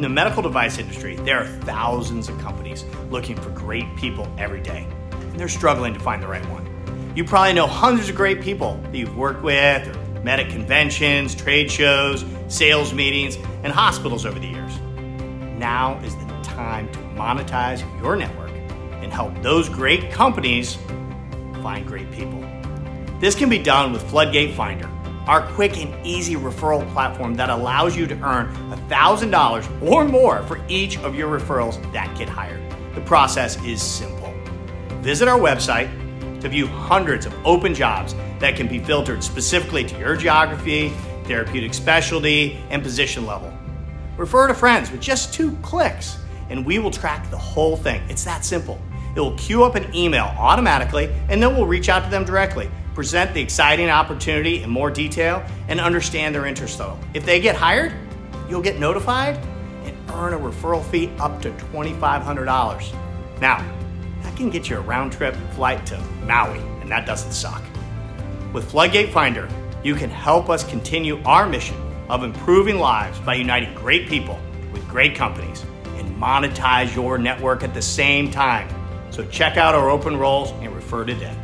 In the medical device industry, there are thousands of companies looking for great people every day, and they're struggling to find the right one. You probably know hundreds of great people that you've worked with or met at conventions, trade shows, sales meetings, and hospitals over the years. Now is the time to monetize your network and help those great companies find great people. This can be done with FloodGate Finder, our quick and easy referral platform that allows you to earn $1,000 or more for each of your referrals that get hired. The process is simple. Visit our website to view hundreds of open jobs that can be filtered specifically to your geography, therapeutic specialty, and position level. Refer to friends with just 2 clicks, and we will track the whole thing. It's that simple. It will queue up an email automatically, and then we'll reach out to them directly, present the exciting opportunity in more detail, and understand their interest level. If they get hired, you'll get notified and earn a referral fee up to $2,500. Now, that can get you a round-trip flight to Maui, and that doesn't suck. With FloodGate Finder, you can help us continue our mission of improving lives by uniting great people with great companies and monetize your network at the same time. So check out our open roles and refer today.